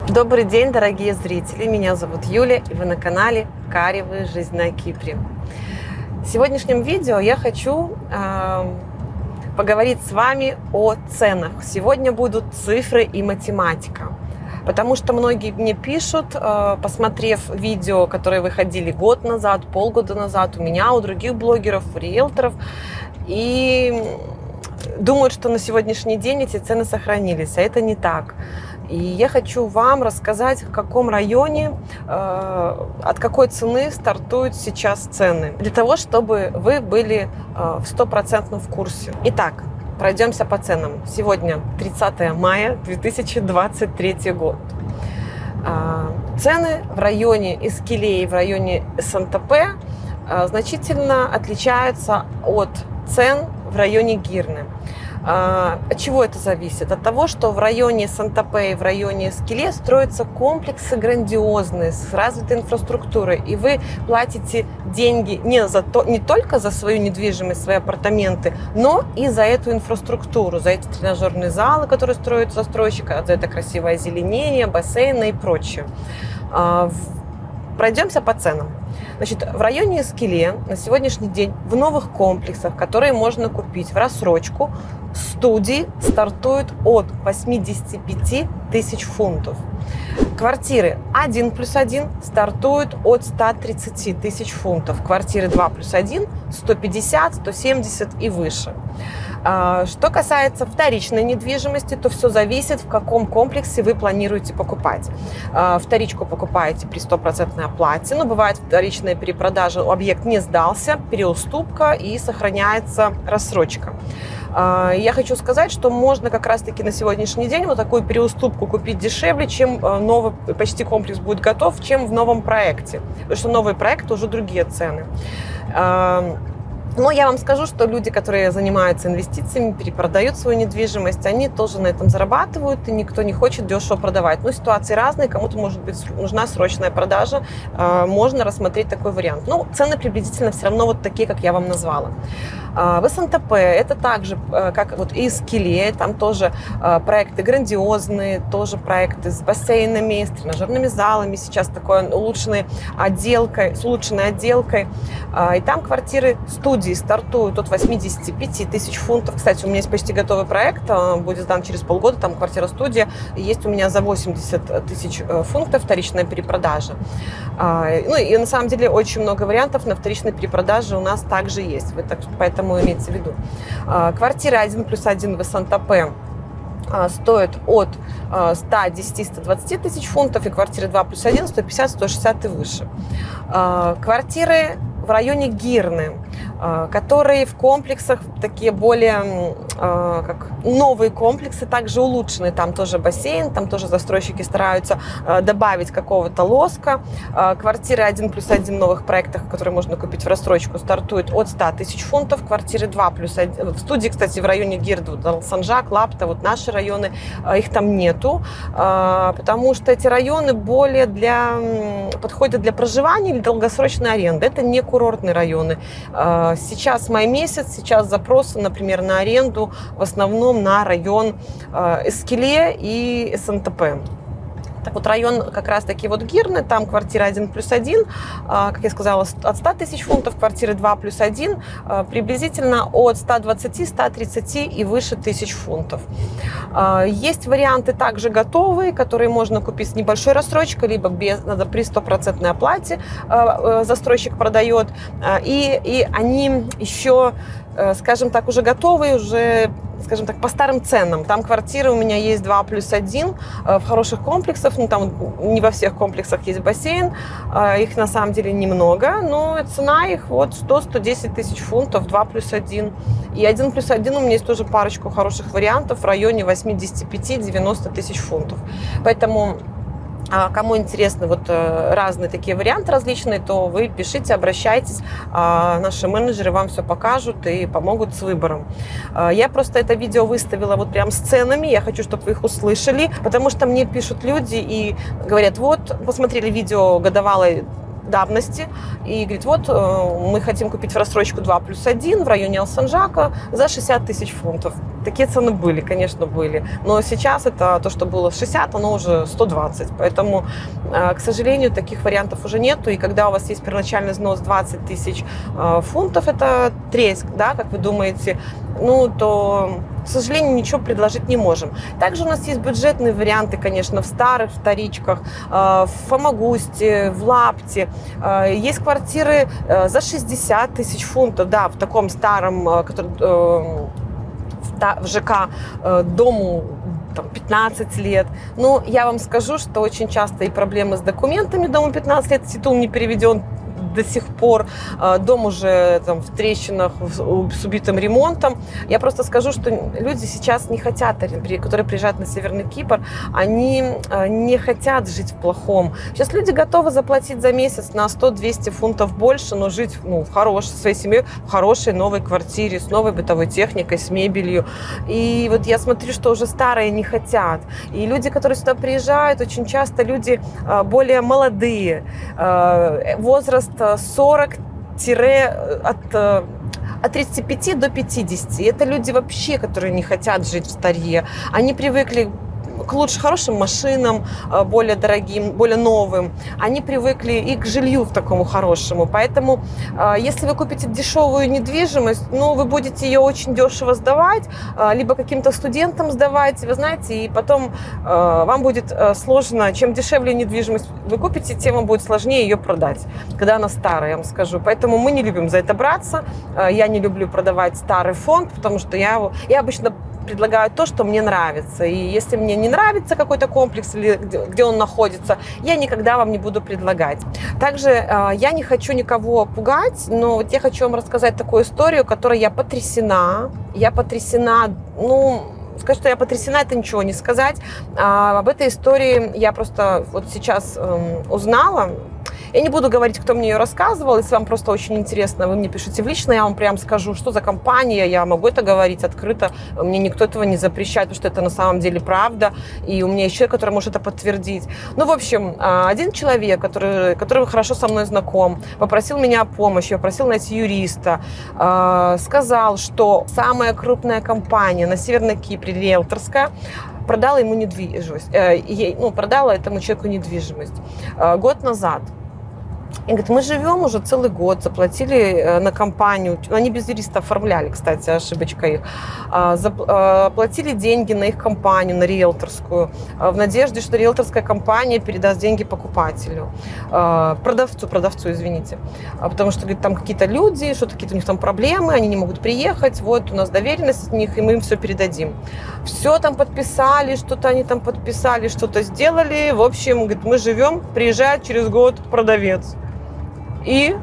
Добрый день, дорогие зрители! Меня зовут Юля, и вы на канале «Каревая жизнь на Кипре». В сегодняшнем видео я хочу поговорить с вами о ценах. Сегодня будут цифры и математика. Потому что многие мне пишут, посмотрев видео, которые выходили год назад, полгода назад, у меня, у других блогеров, у риэлторов, и думают, что на сегодняшний день эти цены сохранились, а это не так. И я хочу вам рассказать, в каком районе, от какой цены стартуют сейчас цены, для того, чтобы вы были в 100% в курсе. Итак, пройдемся по ценам. Сегодня 30 мая 2023 год. Цены в районе Эскиле и в районе Санта-Пе значительно отличаются от цен в районе Гирны. От чего это зависит? От того, что в районе Санта-Пе и в районе Эскиле строятся комплексы грандиозные, с развитой инфраструктурой, и вы платите деньги не только за свою недвижимость, свои апартаменты, но и за эту инфраструктуру, за эти тренажерные залы, которые строит застройщик, за это красивое озеленение, бассейны и прочее. Пройдемся по ценам. Значит, в районе Эскиле на сегодняшний день в новых комплексах, которые можно купить в рассрочку, студии стартуют от 85 тысяч фунтов. Квартиры 1+1 стартуют от 130 тысяч фунтов. Квартиры 2+1 150, 170 и выше. Что касается вторичной недвижимости, то все зависит, в каком комплексе вы планируете покупать. Вторичку покупаете при 100% оплате, но бывает вторичная перепродажа, объект не сдался, переуступка и сохраняется рассрочка. Я хочу сказать, что можно как раз-таки на сегодняшний день вот такую переуступку купить дешевле, чем новый почти комплекс будет готов, чем в новом проекте. Потому что новый проект уже другие цены. Но я вам скажу, что люди, которые занимаются инвестициями, перепродают свою недвижимость, они тоже на этом зарабатывают, и никто не хочет дешево продавать. Но ситуации разные, кому-то, может быть, нужна срочная продажа, можно рассмотреть такой вариант. Но цены приблизительно все равно вот такие, как я вам назвала. В Санта-Пе это также, как вот и Эскиле, там тоже проекты грандиозные, тоже проекты с бассейнами, с тренажерными залами, сейчас такой с улучшенной отделкой. И там квартиры студии стартуют от 85 тысяч фунтов. Кстати, у меня есть почти готовый проект, будет сдан через полгода, там квартира-студия, есть у меня за 80 тысяч фунтов вторичная перепродажа. Ну и на самом деле очень много вариантов на вторичной перепродаже у нас также есть, поэтому имейте в виду. Квартиры 1+1 в Санта-Пе стоит от 110-120 тысяч фунтов, и квартиры 2+1 150-160 и выше. Квартиры в районе Гирны, которые в комплексах такие более как новые комплексы, также улучшенные. Там тоже бассейн, там тоже застройщики стараются добавить какого-то лоска. Квартиры 1+1 в новых проектах, которые можно купить в рассрочку, стартуют от 100 тысяч фунтов. Квартиры 2+1. В студии, кстати, в районе Гирды, Санжак, Лапта, вот наши районы, их там нету, потому что эти районы более подходят для проживания или долгосрочной аренды. Это не курортные районы. Сейчас май месяц, сейчас запросы, например, на аренду в основном на район Эскиле и Санта-Пе. Так вот, район как раз-таки вот Гирны, там квартира 1+1, как я сказала, от 100 тысяч фунтов, квартиры 2+1 приблизительно от 120, 130 и выше тысяч фунтов. Есть варианты также готовые, которые можно купить с небольшой рассрочкой, либо надо при 100% оплате застройщик продает, и они еще, скажем так, уже готовые, уже, скажем так, по старым ценам. Там квартиры у меня есть 2+1 в хороших комплексах, ну там не во всех комплексах есть бассейн, их на самом деле немного, но цена их вот 100-110 тысяч фунтов, 2+1. И 1+1 у меня есть тоже парочку хороших вариантов в районе 85-90 тысяч фунтов. Поэтому кому интересны вот разные такие варианты различные, то вы пишите, обращайтесь, наши менеджеры вам все покажут и помогут с выбором. Я просто это видео выставила вот прям с ценами, я хочу, чтобы вы их услышали, потому что мне пишут люди и говорят: вот, посмотрели видео годовалой давности и говорит, вот мы хотим купить в рассрочку 2+1 в районе Алсанжака за 60 тысяч фунтов. Такие цены были, конечно, были. Но сейчас это то, что было 60, оно уже 120. Поэтому, к сожалению, таких вариантов уже нету. И когда у вас есть первоначальный взнос 20 тысяч фунтов, это треть, да, как вы думаете, ну, то, к сожалению, ничего предложить не можем. Также у нас есть бюджетные варианты, конечно, в старых вторичках, в Фомагусте, в Лапте. Есть квартиры за 60 тысяч фунтов, да, в таком старом, который, в ЖК, дому там, 15 лет. Но я вам скажу, что очень часто и проблемы с документами, дому 15 лет, титул не переведен до сих пор, дом уже там, в трещинах, с убитым ремонтом. Я просто скажу, что люди сейчас не хотят, которые приезжают на Северный Кипр, они не хотят жить в плохом. Сейчас люди готовы заплатить за месяц на 100-200 фунтов больше, но жить в своей семьей в хорошей новой квартире, с новой бытовой техникой, с мебелью. И вот я смотрю, что уже старые не хотят. И люди, которые сюда приезжают, очень часто люди более молодые, возраст 40 от 35 до 50. Это люди вообще, которые не хотят жить в старье. Они привыкли к хорошим машинам, более дорогим, более новым. Они привыкли и к жилью в такому хорошему. Поэтому, если вы купите дешевую недвижимость, вы будете ее очень дешево сдавать, либо каким-то студентам сдавать, вы знаете, и потом вам будет сложно. Чем дешевле недвижимость вы купите, тем вам будет сложнее ее продать, когда она старая, я вам скажу. Поэтому мы не любим за это браться. Я не люблю продавать старый фонд, потому что я обычно предлагаю то, что мне нравится. И если мне не нравится какой-то комплекс или где он находится, я никогда вам не буду предлагать. Также я не хочу никого пугать, но вот я хочу вам рассказать такую историю, которой я потрясена. Сказать, что я потрясена, это ничего не сказать. Об этой истории я просто вот сейчас узнала. Я не буду говорить, кто мне ее рассказывал. Если вам просто очень интересно, вы мне пишите в лично, я вам прям скажу, что за компания. Я могу это говорить открыто. Мне никто этого не запрещает, потому что это на самом деле правда. И у меня есть человек, который может это подтвердить. В общем, один человек, который хорошо со мной знаком, попросил меня о помощи, попросил найти юриста, сказал, что самая крупная компания на Северном Кипре, риэлторская, продала ему недвижимость. Продала этому человеку недвижимость год назад. И говорит, мы живем уже целый год, заплатили на компанию, они без юриста оформляли, кстати, ошибочка их, заплатили деньги на их компанию, на риэлторскую, в надежде, что риэлторская компания передаст деньги покупателю, продавцу, извините, потому что, говорит, там какие-то люди, что-то какие-то у них там проблемы, они не могут приехать, вот у нас доверенность от них, и мы им все передадим. Все там подписали, что-то они там подписали, что-то сделали, в общем, говорит, мы живем, приезжает через год продавец. И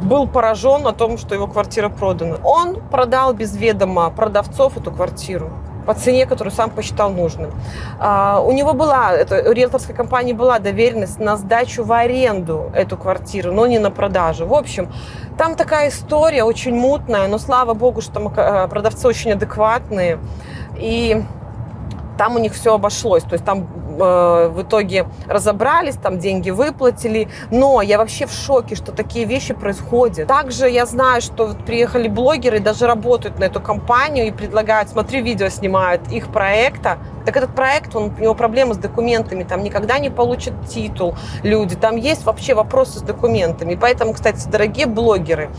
был поражен о том, что его квартира продана. Он продал без ведома продавцов эту квартиру по цене, которую сам посчитал нужным. У него у риэлторской компании была доверенность на сдачу в аренду эту квартиру, но не на продажу. В общем, там такая история очень мутная, но слава богу, что продавцы очень адекватные. И там у них все обошлось. То есть там в итоге разобрались, там деньги выплатили. Но я вообще в шоке, что такие вещи происходят. Также я знаю, что приехали блогеры, даже работают на эту компанию и предлагают, смотри, видео снимают их проекта. Так этот проект, у него проблемы с документами, там никогда не получат титул люди, там есть вообще вопросы с документами. Поэтому, кстати, дорогие блогеры,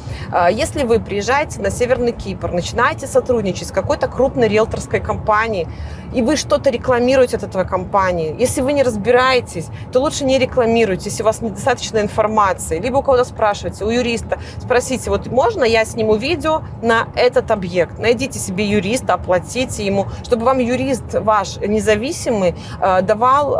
если вы приезжаете на Северный Кипр, начинаете сотрудничать с какой-то крупной риэлторской компанией, и вы что-то рекламируете от этой компании, если вы не разбираетесь, то лучше не рекламируйте, если у вас недостаточно информации. Либо у кого-то спрашивайте, у юриста, спросите, вот можно я сниму видео на этот объект? Найдите себе юриста, оплатите ему, чтобы вам юрист ваш независимый давал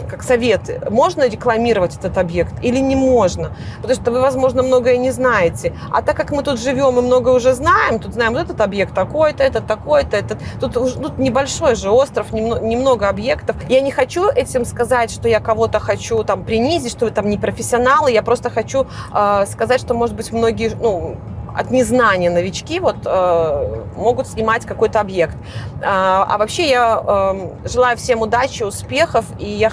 как совет, можно рекламировать этот объект или не можно, потому что вы, возможно, многое не знаете. А так как мы тут живем и много уже знаем, тут знаем вот этот объект такой-то, этот такой-то, тут небольшой же остров, немного объектов. Я не хочу этим сказать, что я кого-то хочу там принизить, что вы там не профессионалы, я просто хочу сказать, что, может быть, многие, от незнания новички могут снимать какой-то объект. А вообще я желаю всем удачи, успехов, и я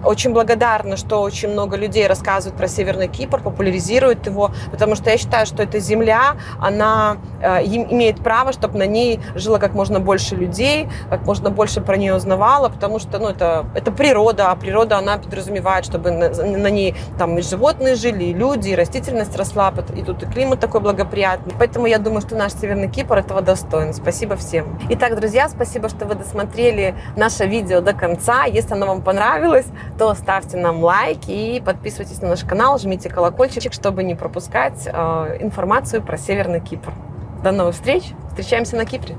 очень благодарна, что очень много людей рассказывают про Северный Кипр, популяризируют его, потому что я считаю, что эта земля, она имеет право, чтобы на ней жило как можно больше людей, как можно больше про нее узнавало, потому что это природа, а природа, она подразумевает, чтобы на ней там и животные жили, и люди, и растительность росла, и тут и климат такой благоприятный. Поэтому я думаю, что наш Северный Кипр этого достоин. Спасибо всем. Итак, друзья, спасибо, что вы досмотрели наше видео до конца. Если оно вам понравилось, то ставьте нам лайк и подписывайтесь на наш канал, жмите колокольчик, чтобы не пропускать информацию про Северный Кипр. До новых встреч! Встречаемся на Кипре!